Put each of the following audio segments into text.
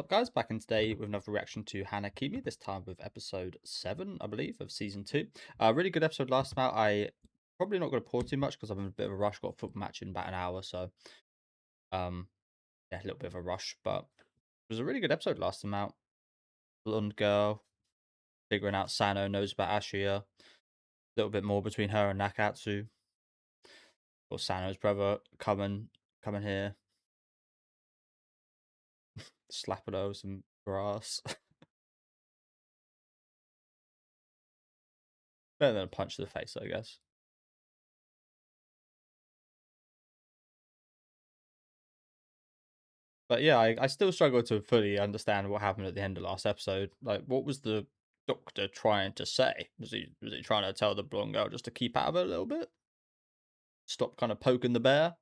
Up, guys? Back in today with another reaction to Hana-Kimi, this time with episode 7, I believe, of season 2. Really good episode last time out. I probably not going to pour too much because I'm in a bit of a rush. Got a football match in about an hour, so um, yeah, a little bit of a rush. But it was a really good episode last time out. Blonde girl figuring out Sano knows about Ashia. A little bit more between her and Nakatsu. Or Sano's brother coming here, slapping over some grass. Better than a punch to the face, I guess. But yeah, I still struggle to fully understand what happened at the end of last episode. Like, what was the doctor trying to say? Was he trying to tell the blonde girl just to keep out of it a little bit? Stop kind of poking the bear?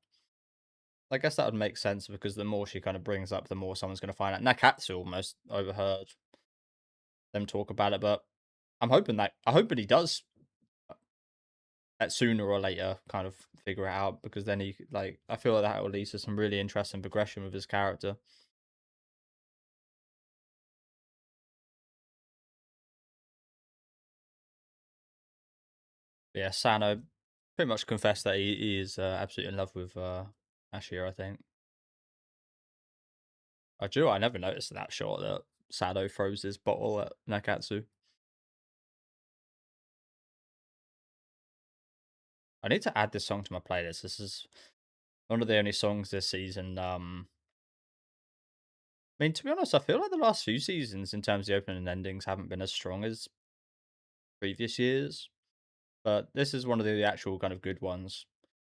I guess that would make sense because the more she kind of brings up, the more someone's going to find out. Nakatsu almost overheard them talk about it, but I'm hoping he does sooner or later kind of figure it out because then I feel like that will lead to some really interesting progression with his character. Yeah, Sano pretty much confessed that he is absolutely in love with Ashia, I think. I never noticed in that shot that Sano throws his bottle at Nakatsu. I need to add this song to my playlist. This is one of the only songs this season. I mean, to be honest, I feel like the last few seasons, in terms of the opening and endings, haven't been as strong as previous years. But this is one of the actual kind of good ones.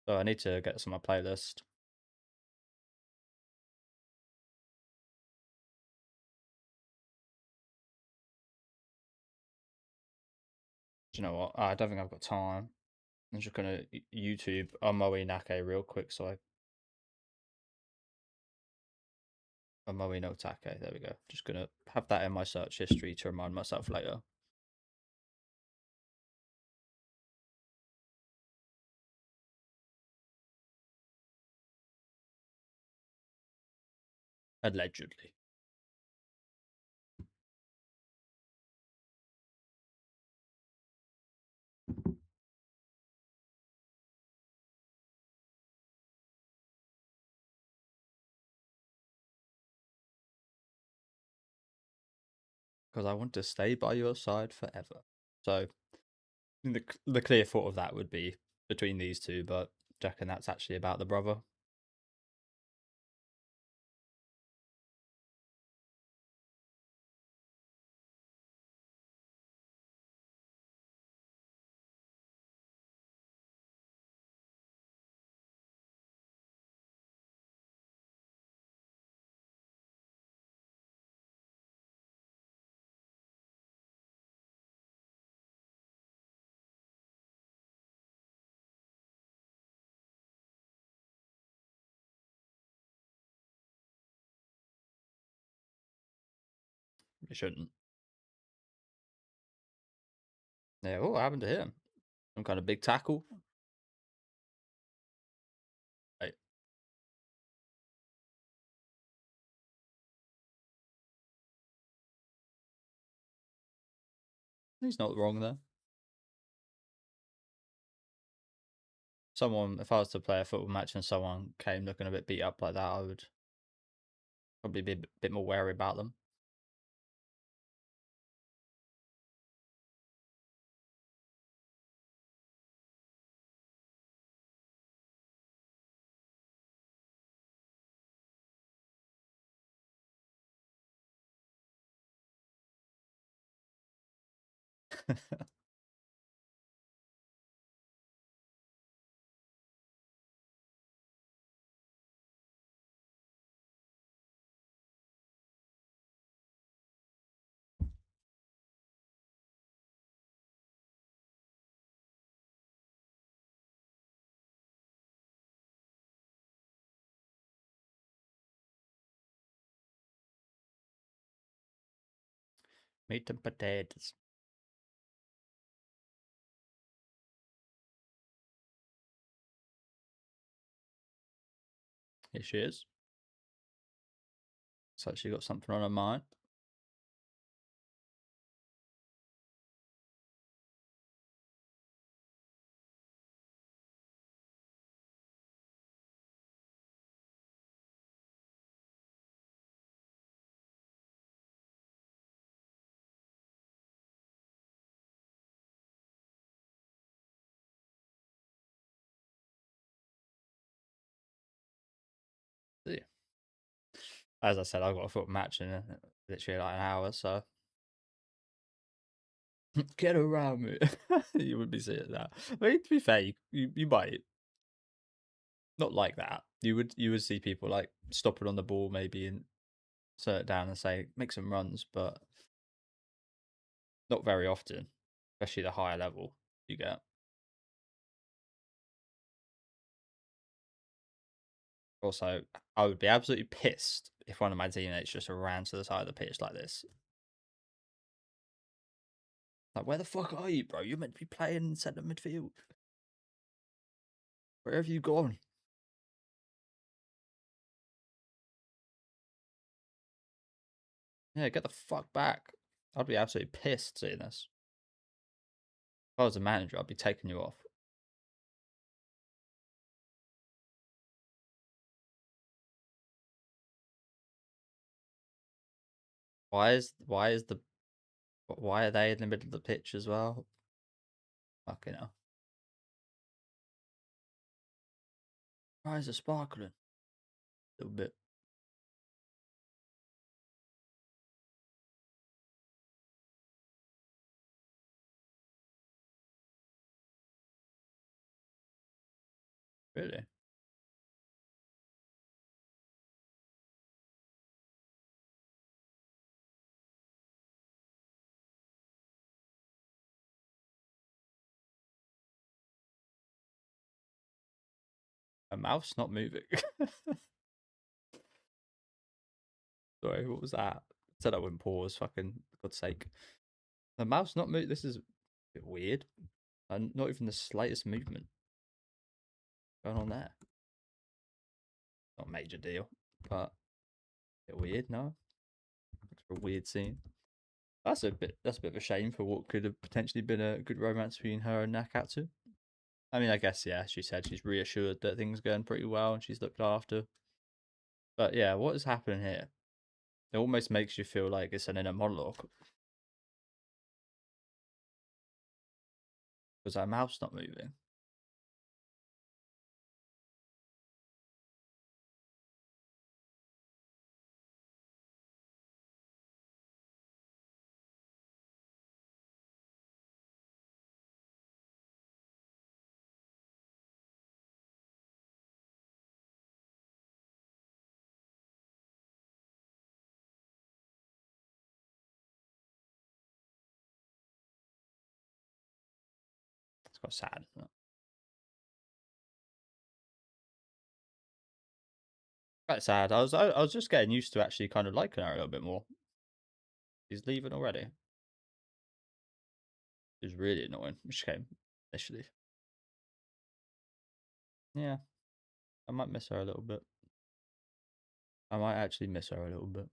So I need to get this on my playlist. Do you know what? I don't think I've got time. I'm just gonna YouTube Omoe Nake real quick so I Omoe no Take. There we go. Just gonna have that in my search history to remind myself later. Allegedly. Because I want to stay by your side forever. So the clear thought of that would be between these two, but I reckon that's actually about the brother. It shouldn't. Yeah, what happened to him? Some kind of big tackle? Right. He's not wrong there. Someone, if I was to play a football match and someone came looking a bit beat up like that, I would probably be a bit more wary about them. Meat and potatoes. Here she is. So she got something on her mind. Yeah. As I said, I've got a foot match in literally like an hour, so get around me. You would be seeing that. I mean, to be fair, you might not like that. You would see people like stopping on the ball maybe and set it down and say make some runs, but not very often, especially the higher level you get. Also, I would be absolutely pissed if one of my teammates just ran to the side of the pitch like this. Like, where the fuck are you, bro? You're meant to be playing in centre midfield. Where have you gone? Yeah, get the fuck back. I'd be absolutely pissed seeing this. If I was a manager, I'd be taking you off. Why are they in the middle of the pitch as well? Fucking hell. Why is it sparkling? A little bit. Really? A mouse not moving. Sorry, what was that? Said I wouldn't pause. Fucking God's sake. The mouse not move. This is a bit weird. And not even the slightest movement going on there. Not a major deal, but a bit weird. No, looks for a weird scene. That's a bit. That's a bit of a shame for what could have potentially been a good romance between her and Nakatsu. I mean, I guess yeah. She said she's reassured that things are going pretty well and she's looked after. But yeah, what is happening here? It almost makes you feel like it's an inner monologue. Was that mouse not moving? It's quite sad, isn't it? Quite sad. I was just getting used to actually kind of liking her a little bit more. She's leaving already. It's really annoying. She came initially. Yeah, I might miss her a little bit. I might actually miss her a little bit.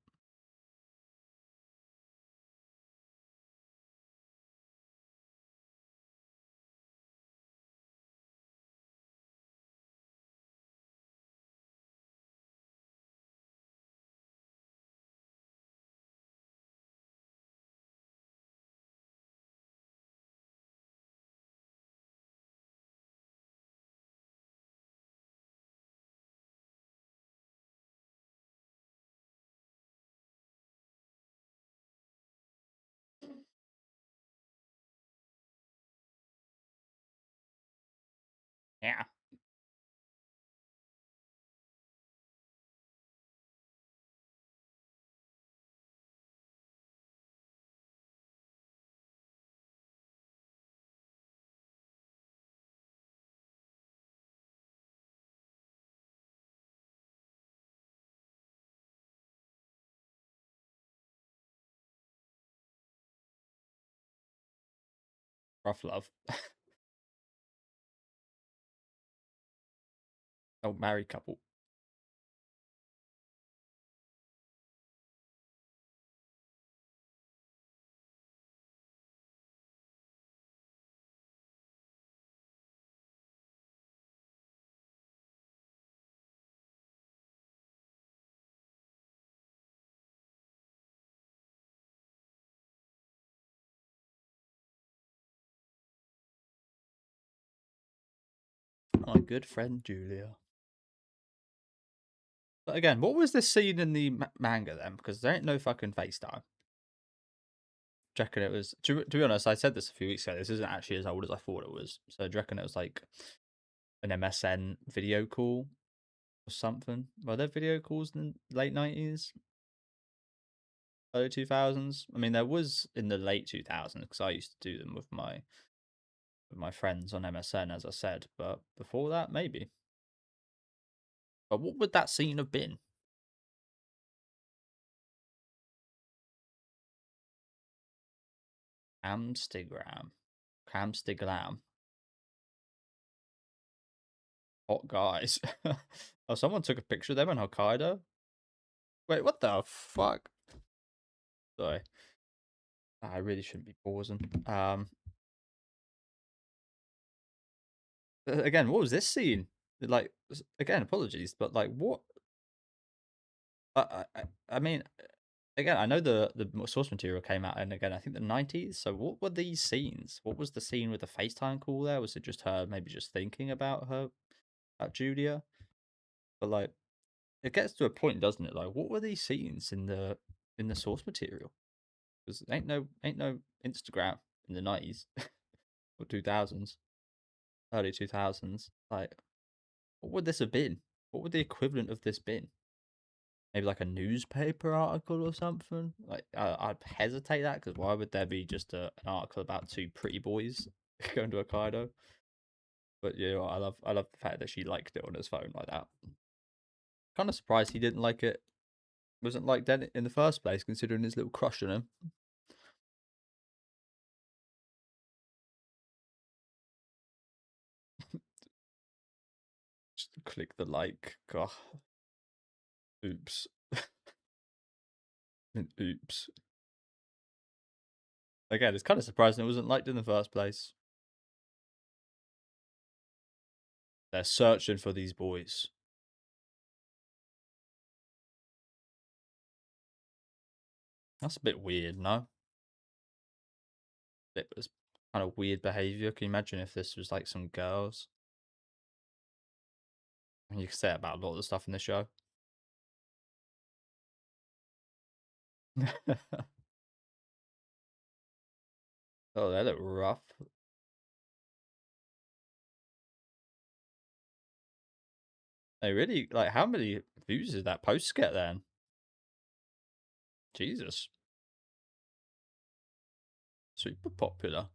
Yeah, rough love. Oh, married couple. My good friend Julia. But again, what was this scene in the manga then? Because there ain't no fucking FaceTime. Do you reckon it was? To be honest, I said this a few weeks ago. This isn't actually as old as I thought it was. So do you reckon it was like an MSN video call or something? Were there video calls in the late 90s, early 2000s? I mean, there was in the late 2000s because I used to do them with my friends on MSN, as I said. But before that, maybe. But what would that scene have been? Amstigram. Camstiglam. Hot guys. Oh, someone took a picture of them in Hokkaido? Wait, what the fuck? Sorry. I really shouldn't be pausing. Again, what was this scene? Like, again, apologies, but like, what? I mean, again, I know the source material came out, and again, I think the 90s. So, what were these scenes? What was the scene with the FaceTime call there? Was it just her maybe just thinking about her, about Julia? But like, it gets to a point, doesn't it? Like, what were these scenes in the source material? Because ain't no Instagram in the 90s or 2000s, early 2000s. Like, what would this have been? What would the equivalent of this been? Maybe like a newspaper article or something. Like I'd hesitate that because why would there be just an article about two pretty boys going to Hokkaido? But yeah, I love the fact that she liked it on his phone like that. Kind of surprised he didn't like it. Wasn't like that in the first place, considering his little crush on him. Just click the like. God, oops, oops. Again, it's kind of surprising it wasn't liked in the first place. They're searching for these boys. That's a bit weird, no? It was kind of weird behavior. Can you imagine if this was like some girls? And you can say it about a lot of the stuff in the show. Oh, they look rough. They really like how many views did that post get then? Jesus. Super popular.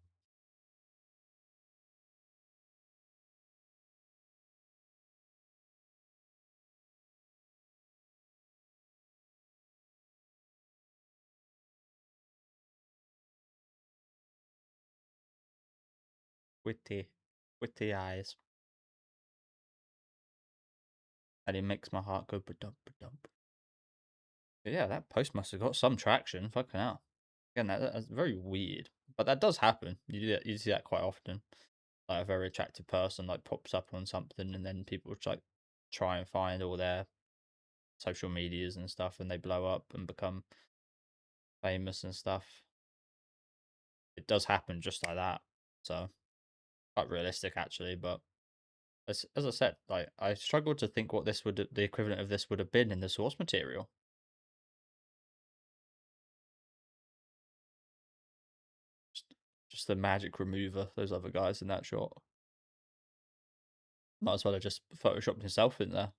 Witty. Witty eyes. And it makes my heart go ba-dump ba-dump. Yeah, that post must have got some traction. Fucking hell. Again, that's very weird. But that does happen. You see that quite often. Like a very attractive person like pops up on something and then people like try and find all their social medias and stuff and they blow up and become famous and stuff. It does happen just like that. So quite realistic actually, but as I said, like I struggled to think what this would the equivalent of this would have been in the source material. Just, just the magic remover, those other guys in that shot. Might as well have just photoshopped himself in there.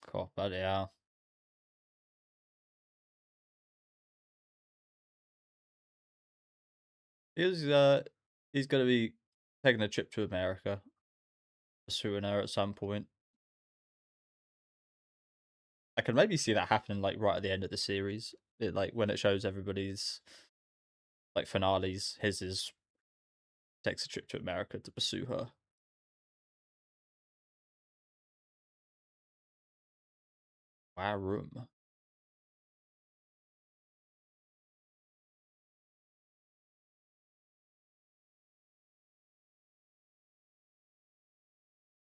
Cool, bloody hell. He's he's gonna be taking a trip to America, pursuing her at some point. I can maybe see that happening like right at the end of the series. It like when it shows everybody's like finales, his is takes a trip to America to pursue her. Wow room.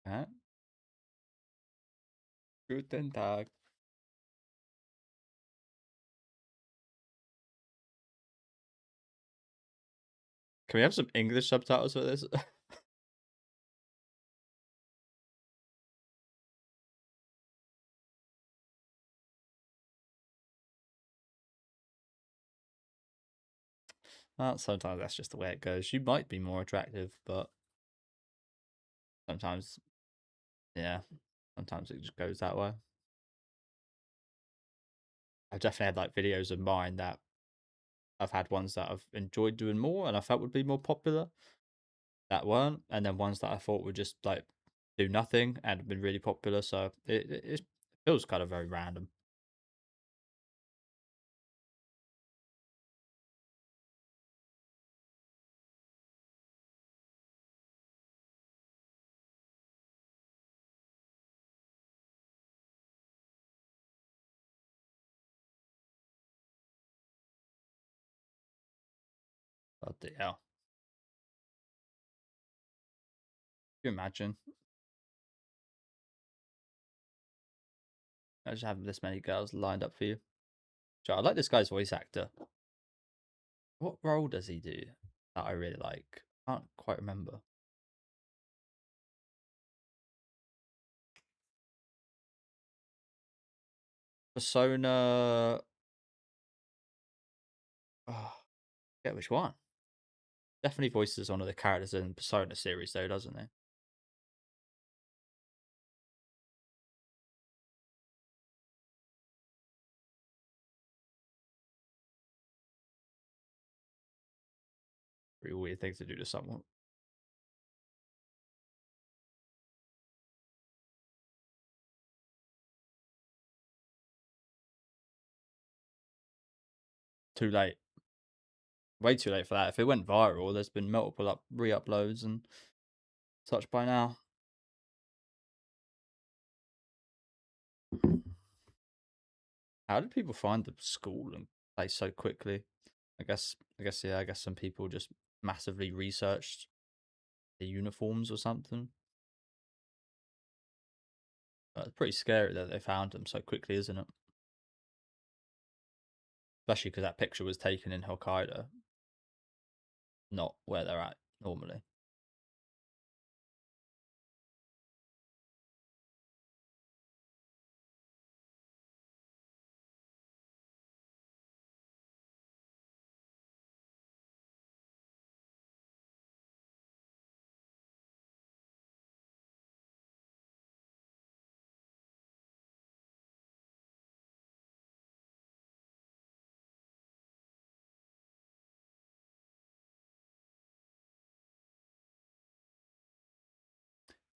Huh? Guten Tag. Can we have some English subtitles for this? Sometimes that's just the way it goes. You might be more attractive, but sometimes, yeah, sometimes it just goes that way. I've definitely had like videos of mine that I've had ones that I've enjoyed doing more and I felt would be more popular that weren't, and then ones that I thought would just like do nothing and have been really popular. So it feels kind of very random. But yeah, can you imagine? I just have this many girls lined up for you. So I like this guy's voice actor. What role does he do that I really like? I can't quite remember. Persona. Oh, get which one? Definitely voices one of the characters in Persona series, though, doesn't he? Pretty weird thing to do to someone. Too late. Way too late for that. If it went viral, there's been multiple re-uploads and such by now. How did people find the school and place so quickly? Yeah. I guess some people just massively researched the uniforms or something. But it's pretty scary that they found them so quickly, isn't it? Especially because that picture was taken in Hokkaido, not where they're at normally.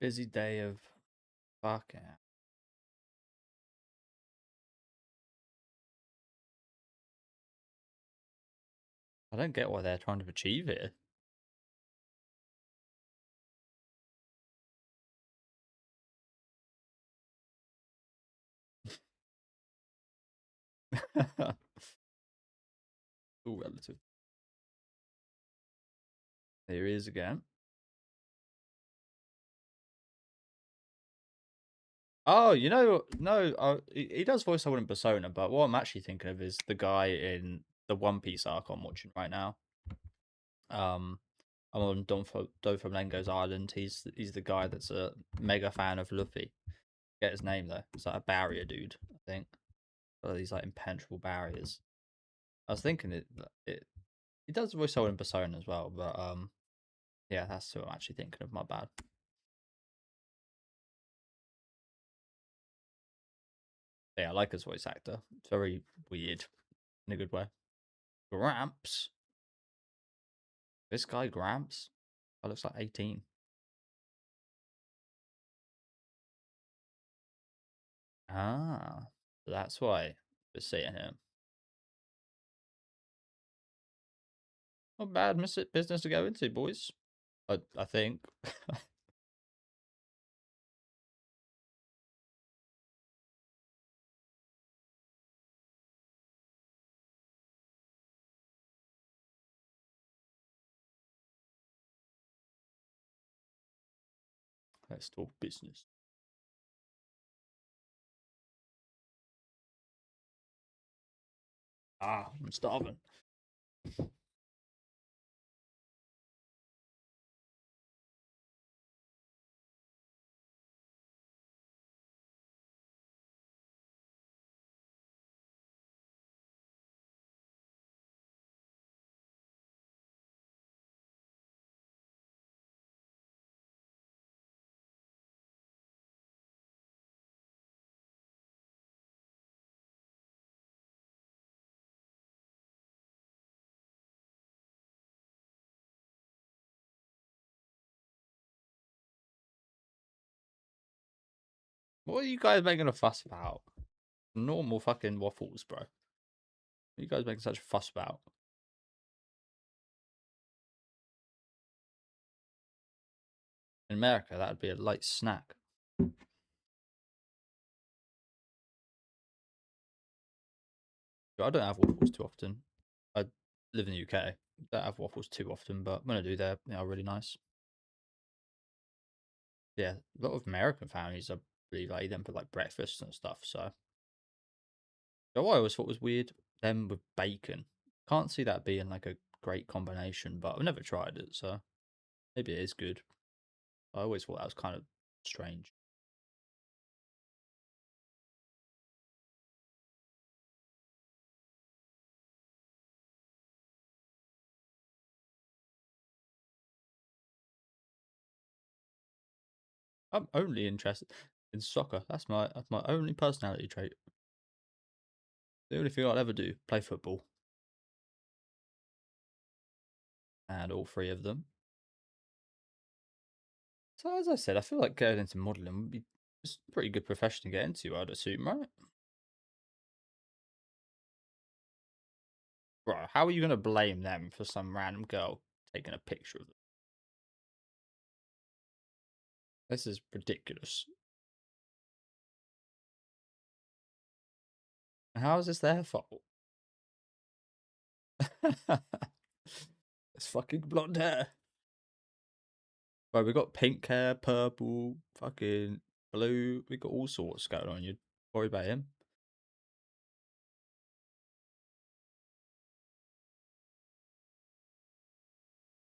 Busy day of fucking. I don't get what they're trying to achieve here. All relative. Here he is again. Oh, no, he does voiceover in Persona, but what I'm actually thinking of is the guy in the One Piece arc I'm watching right now. Um, I'm on Doflamingo's island. He's the guy that's a mega fan of Luffy. Get his name though. It's like a barrier dude, I think. But these like impenetrable barriers. I was thinking it he does voiceover in Persona as well, but yeah, that's who I'm actually thinking of. My bad. Yeah, I like his voice actor. It's very weird in a good way. Gramps. This guy Gramps. That looks like 18. Ah, that's why we're seeing him. Not bad business to go into, boys. I think. Let's talk business. Ah, I'm starving. What are you guys making a fuss about? Normal fucking waffles, bro. What are you guys making such a fuss about? In America, that'd be a light snack. I don't have waffles too often. I live in the UK. Don't have waffles too often, but when I do, they're really nice. Yeah, a lot of American families, I believe, like eat them for like breakfast and stuff. So, what I always thought was weird, them with bacon. Can't see that being like a great combination, but I've never tried it, so maybe it is good. I always thought that was kind of strange. I'm only interested in soccer. That's my only personality trait. The only thing I'd ever do, play football, and all three of them. So as I said, I feel like going into modelling would be it's a pretty good profession to get into, I'd assume, right? Right. How are you going to blame them for some random girl taking a picture of them? This is ridiculous. How is this their fault? It's fucking blonde hair. Right, we got pink hair, purple, fucking blue. We got all sorts going on. You worry about him.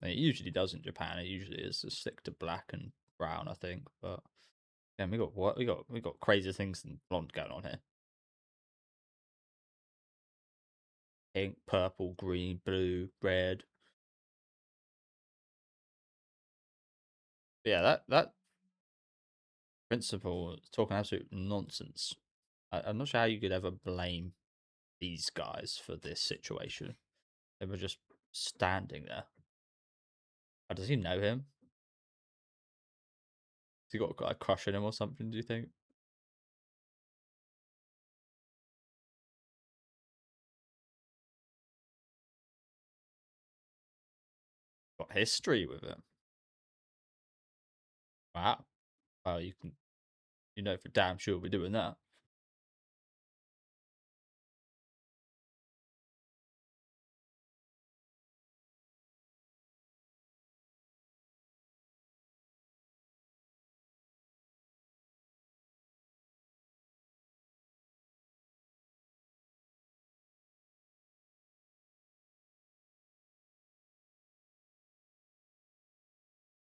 It usually does in Japan. It usually is just stick to black and brown, I think. But yeah, we got what we got crazier things than blonde going on here. Pink, purple, green, blue, red. Yeah, that principal is talking absolute nonsense. I'm not sure how you could ever blame these guys for this situation. They were just standing there. Does he know him? Has he got a crush on him or something? Do you think? Got history with him? Wow. Well, you know for damn sure we're doing that.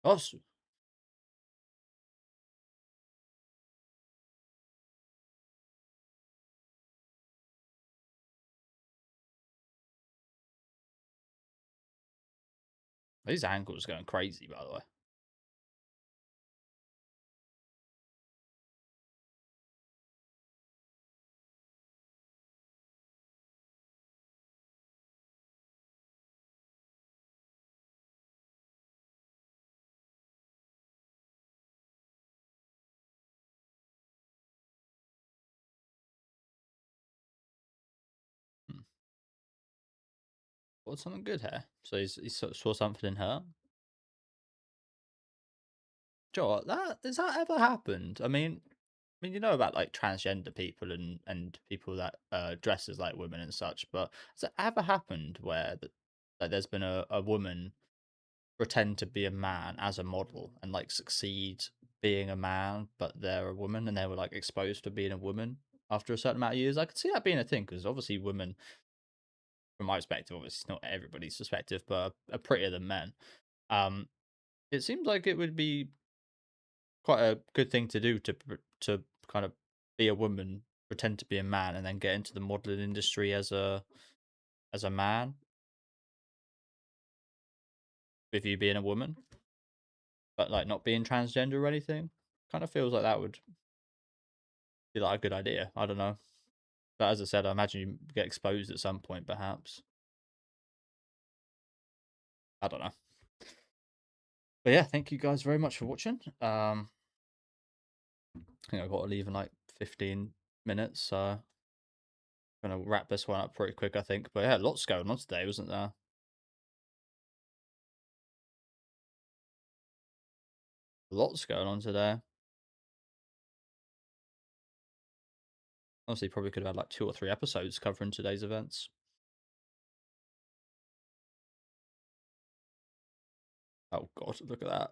Oh, these ankles going crazy, by the way. Hmm. What's something good here? So he sort of saw something in her. Joe, that has that ever happened? I mean, you know about like transgender people and people that dress as like women and such, but has it ever happened where like there's been a woman pretend to be a man as a model and like succeed being a man, but they're a woman and they were like exposed to being a woman after a certain amount of years? I could see that being a thing because obviously women, from my perspective, obviously it's not everybody's perspective, but are prettier than men. Um, it seems like it would be quite a good thing to do to kind of be a woman, pretend to be a man, and then get into the modeling industry as a man with you being a woman, but like not being transgender or anything. Kind of feels like that would be like a good idea. I don't know, but as I said, I imagine you get exposed at some point, perhaps. I don't know, but yeah, thank you guys very much for watching. I think I've got to leave in like 15 minutes, so I'm gonna wrap this one up pretty quick, I think. But yeah, lots going on today, wasn't there? Lots going on today. Honestly, probably could have had like 2 or 3 episodes covering today's events. Oh god, look at that.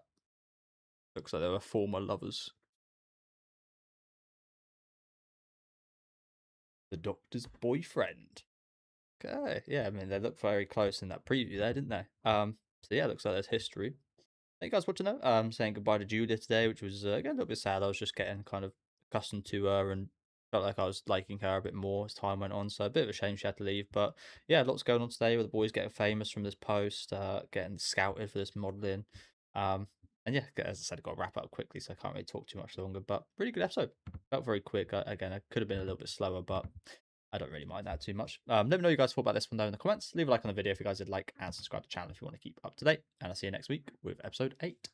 Looks like they were former lovers. The Doctor's boyfriend. Okay, yeah, I mean they looked very close in that preview there, didn't they? So yeah, looks like there's history. Thank you guys for watching though. Saying goodbye to Julia today, which was again a little bit sad. I was just getting kind of accustomed to her and felt like I was liking her a bit more as time went on. So a bit of a shame she had to leave. But yeah, lots going on today with the boys getting famous from this post, getting scouted for this modelling. And yeah, as I said, I got to wrap up quickly, so I can't really talk too much longer. But really good episode. Felt very quick. Again, I could have been a little bit slower, but I don't really mind that too much. Let me know what you guys thought about this one down in the comments. Leave a like on the video if you guys did like, and subscribe to the channel if you want to keep up to date. And I'll see you next week with episode 8.